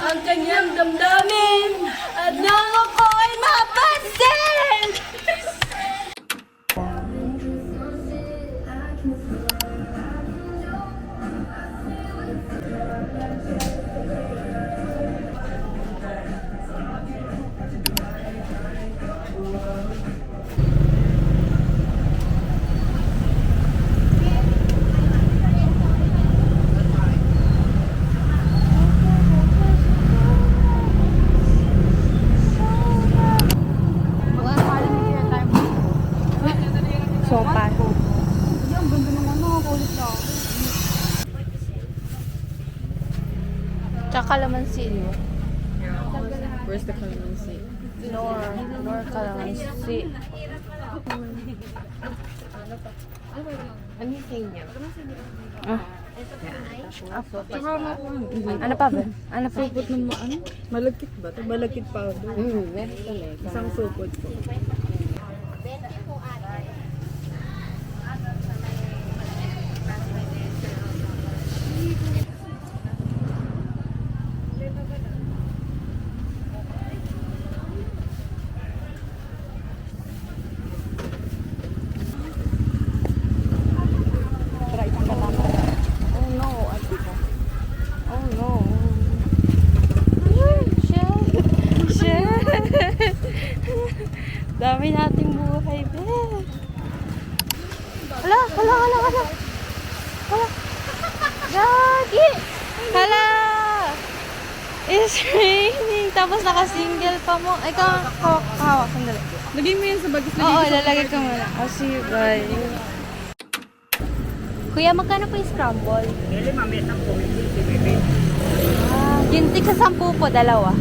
ang kanyang damdamin at nang ako ay mapansin. Sopa. Tsaka kalamansi, di ba? Where's the calamansi? Nor kalamansi. Anything niya. Ah. Ano pa ba? Ano pa? Supot ng ano? Malagkit ba? Ito malagkit powder. Meron talaga. Isang supot po. Oh no, ate ko. Oh no. Shit. Shit. Dami nating buhay, be. Hala. Hala. Gagi. Hala. It's raining. Tapos naka-single pa mo. Ikaw, hawak. Sandali. Lagay mo yan sa bagis. Oo, lalagay ko muna. I'll see you guys. Kuya, magkano po yung scramble? Dili, mamaya 10. Hindi, baby. Yung tig sa 10 po, dalawa.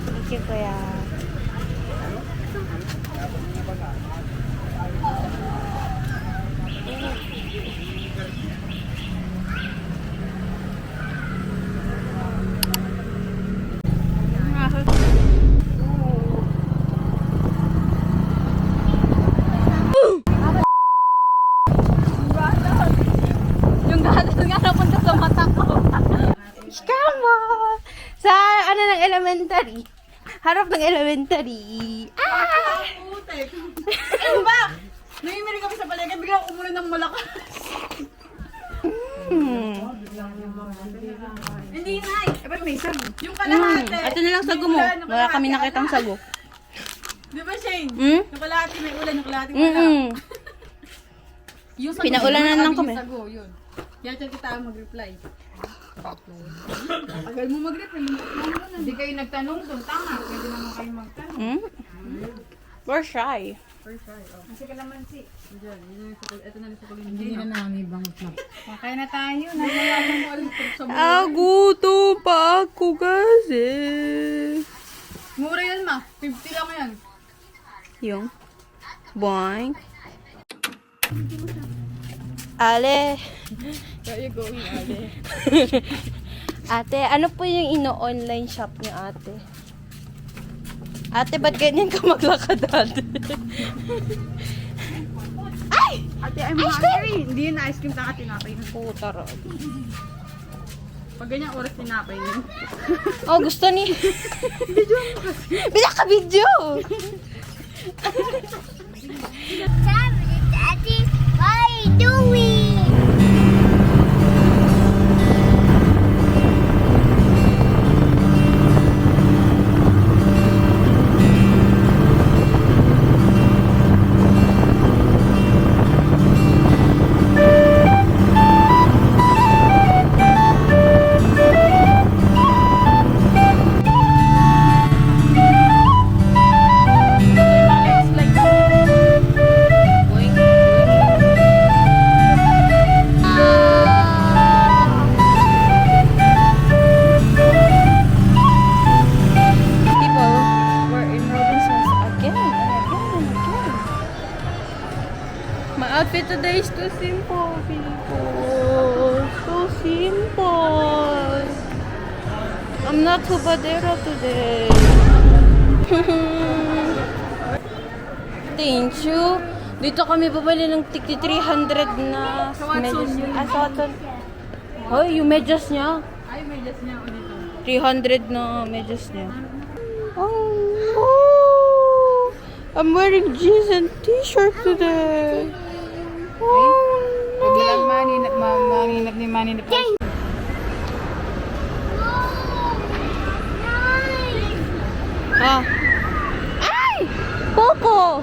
Thank you, kuya. Yung gatas nga napunta sa mata ko. Scramble! Sa ano ng elementary. Harap ng elementary. Ah! Ano ba? Namimili kami sa palagan, bigla umulan ng malakas. Hindi na eh. Ba't may sago? Yung kalahati. Ito na lang sago mo. Wala kami nakitang sago. Di ba, Shane? Hmm? Yung kalahati may ulan, yung kalahati wala. Yung sago, Pinaulanan lang kami. yung sago, yun. Kaya dyan kita mag-reply. Tagal mo mag-reply. Hindi kayo nagtanong doon. Tama. Pwede naman kayo magtanong. We're shy. Kasi kalamansi. Diyan, ito na sa kulin. Hindi na namin bangot na. Kaya na tayo. Nagmayaman mo ulit sa buhay. Gutom pa ako kasi. Mura yan, ma. 50 lang yan. Yung boing. Ale. Where you going, Ale? Ate, ano po yung ino-online shop niyo, ate? Ate, ba't ganyan ka maglakad, ate? Ay! Ate, I'm hungry. Hindi yun na ice cream, taka tinapay na. Puta ron. Pag ganyan oras tinapay yun. Oh, gusto ni... Bila ka video! Daddy, what are you doing? outfit today is too simple, people. So simple. I'm not Hubadera today. Thank you. Dito kami bumili ng tigti 300 na medyas. Sa Watson. Hoy, yung medyas niya. Ay, may just niya ako dito. 300 na medyas niya. Oh no! I'm wearing jeans and t-shirt today. Oh Pwede lang no! maninap ni Manny na price. Ah. Ay! Poco!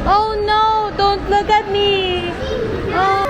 Oh no! Don't look at me! Oh.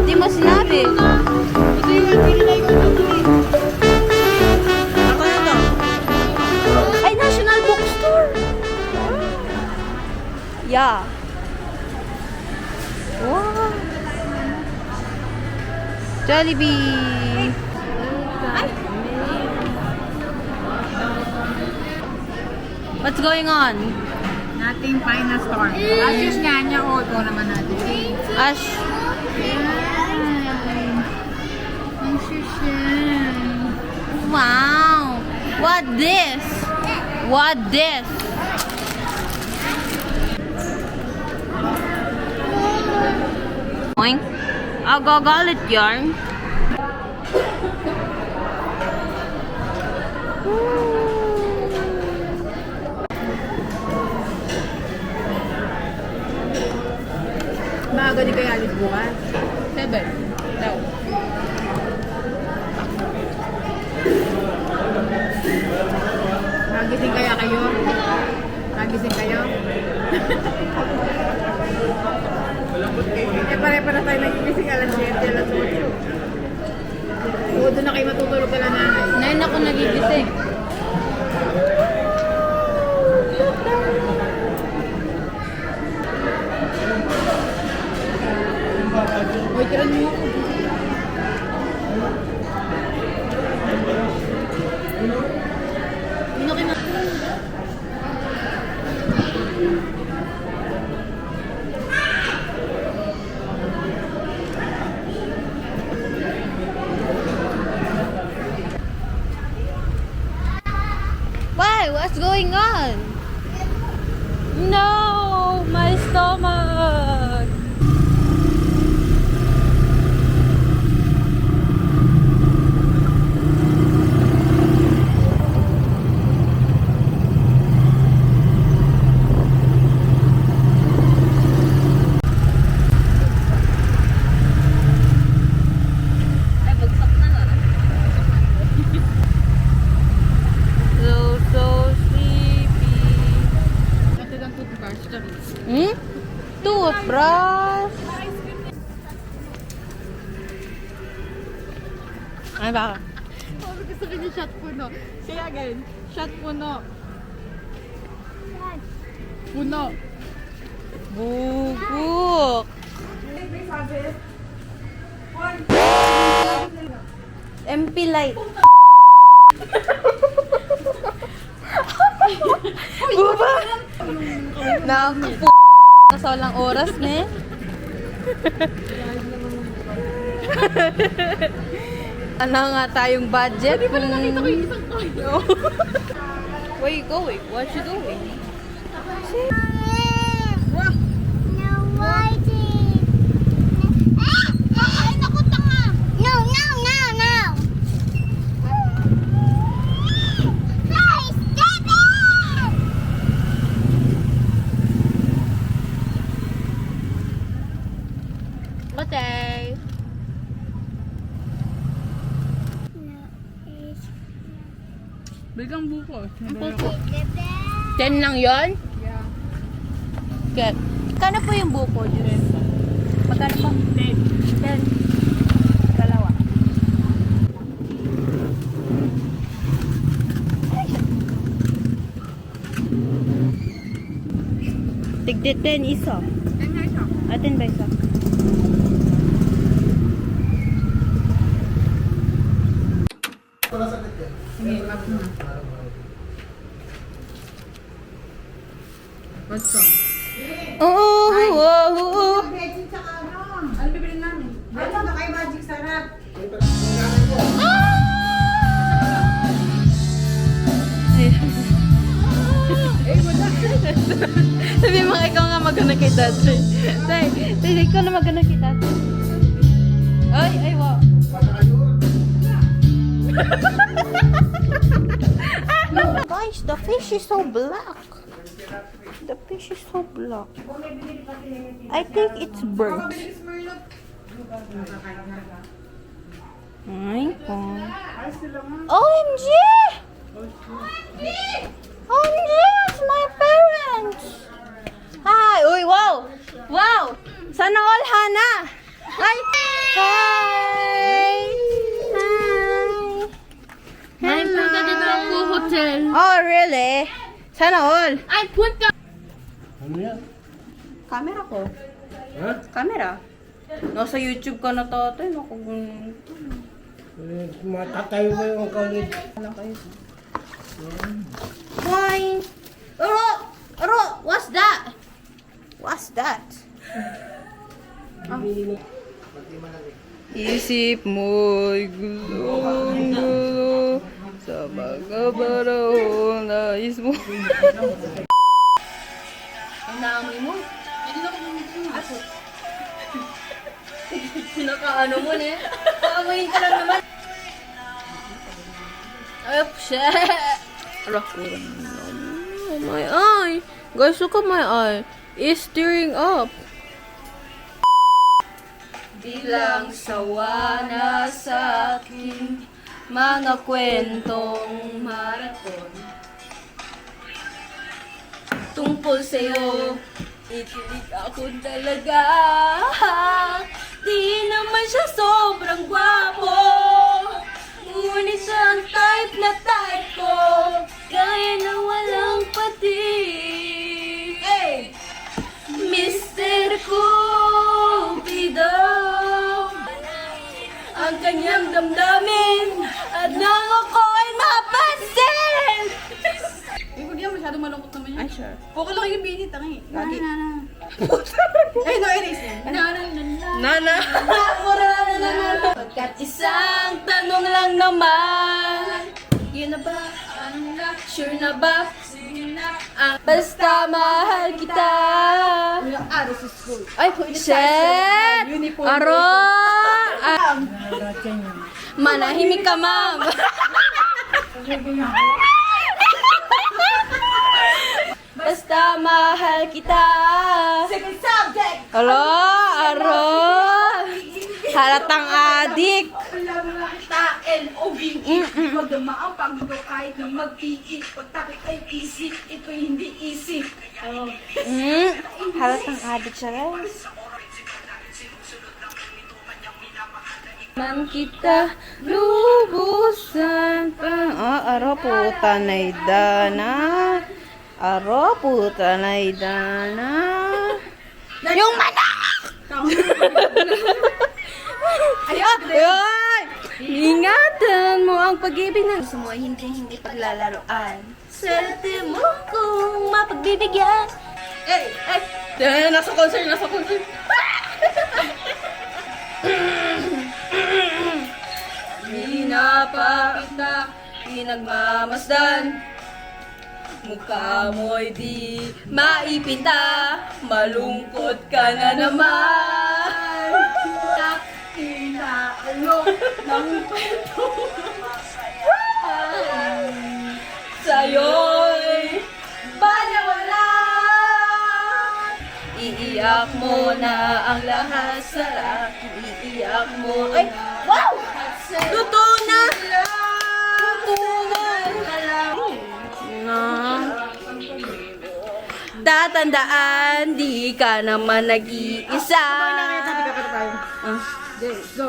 Di mo sinabi. Ako na to. Ay, National Bookstore. Yeah. Wow. Jollibee. What's going on? Nating Pina Store. Ashes nga niya. O, ito naman natin. Ash. Ang shushan. Wow. What this? What this? Oink. Agagalit yarn. Maaga di kayo alis bukas? 7. Daw. Magising kaya kayo? Magising kayo? Pare-para tayo nagigising alas 7, alas 8. Oo, doon na kayo matutulog ka lang nanay. 9 ako nagigising. Uy, tiran mo ako. Why? What's going on? No! My stomach! So sleepy. Ito lang toothbrush. Hmm? Toothbrush. Ay, baka. Oh, gusto ko niya shot puno. Say again. Shot puno. Puno. Bugok. MP light. Buba! Nakapu na sa walang oras, ne? Ano nga tayong budget kung... Where you going? What you doing? No waiting. Ay, naku, tanga. No, no, no, no. Hey, stop it! Okay. Bigang buko. The 10 lang yon? Yeah. Get. Kano po yung buko dyan? Magkano po? 10. 10. Dalawa. Tigdit din isa. Atin ba isa? Sige, map mo na. What's wrong? Oo. Ano bibili namin? Sabi mo, ikaw nga magana kay Tatri. Tay, ikaw na magana kay Tatri. Ay, wow. Guys, the fish is so black. The fish is so black. I think it's burnt. Ay, oh. OMG! OMG! It's my parents! Hi! Uy, wow! Wow! Sana all, Hana! Hi! Hi! Hi! Hello! hotel. Oh, really? Sana all. I put the... Ano yan? Camera ko. Ha? Camera. Nasa YouTube ka na tatay. Naku, Matatayo mo yung kalit. Wine. Aro, what's that? What's that? Isip mo'y gulong-gulo sa mga panahon na ismo. Ang naamoy mo? Nakaano mo na eh. Naamoyin ka lang naman. Ay, shit. Oh, my eye. Guys, look at my eye. It's tearing up. Bilang sawa na sa aking mga kwentong marathon. Tungkol sa'yo, ikilig ako talaga. Di naman siya sobrang gwapo, ngunit siya ang type na type ko, gaya na walang patig. Hey! Mr. Cupido, ang kanyang damdamin at nang ako ay mapansin. Huwag yan, masyadong malungkot naman yan. Ay, sure. Pukul lang yung binit, tangi. Lagi. Ay, no, erase yan. Nana! Pagkat isang tanong lang naman. Yun na ba? Ano na? Sure na ba? Sige na. Basta mahal kita. Araw sa school. Ay, shit! Aro! Manahimik ka, ma'am. Basta mahal kita. Second subject! Alo, aro. Halatang adik. Alam mo lang kita, L-O-V-E. Huwag dumaan pag ito kahit na mag-PE. Pagtakit ay easy, ito'y hindi easy. Halatang adik siya, guys. Man kita lubusan pa. Aro puta na idana. Aro puta na idana. Yung manok! Ayun! Ingatan mo ang pag-ibig ng gusto mo, hindi paglalaroan. Swerte mo kung mapagbibigyan. Eh! Nasa concert. Di na pa kita pinagmamasdan. Mukha mo'y di maipinta. Malungkot ka na naman. Inaalo ng Sa'yo'y balawala. Iiyak mo na ang lahat sa akin. Iiyak mo. Ay, wow! Totoo na! Totoo na! tatandaan, di ka naman nag-iisa. Ah. Go.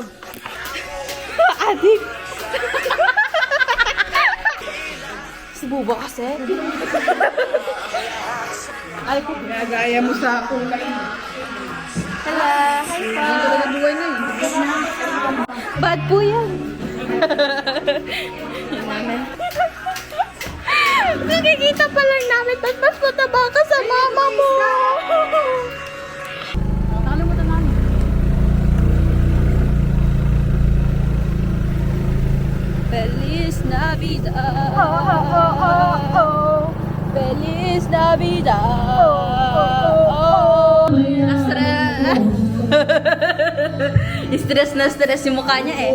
Adik. Sububa kasi. Ay, ko. Nagaya mo sa kulay. Hala, hi pa. Buhay na eh. Bad po yan. Yan namin. Nakikita pa lang namin, tapos mas mataba ka sa mama mo. Nakalimutan namin. Feliz Navidad. Feliz Navidad. Stress na stress yung mukha niya eh.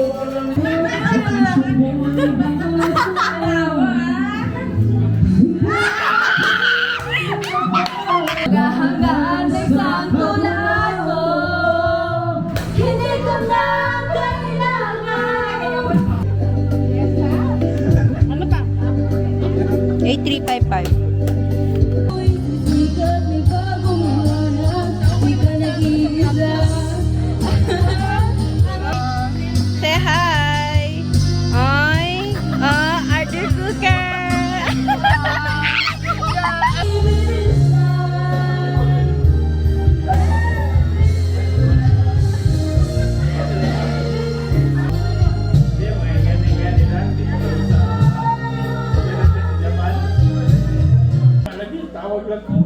Hanggang sa isang tulad mo, hindi ko na kailangan. Ano pa? 8355. Say hi! Ay! Arthur Cooker! Tawag lang ko.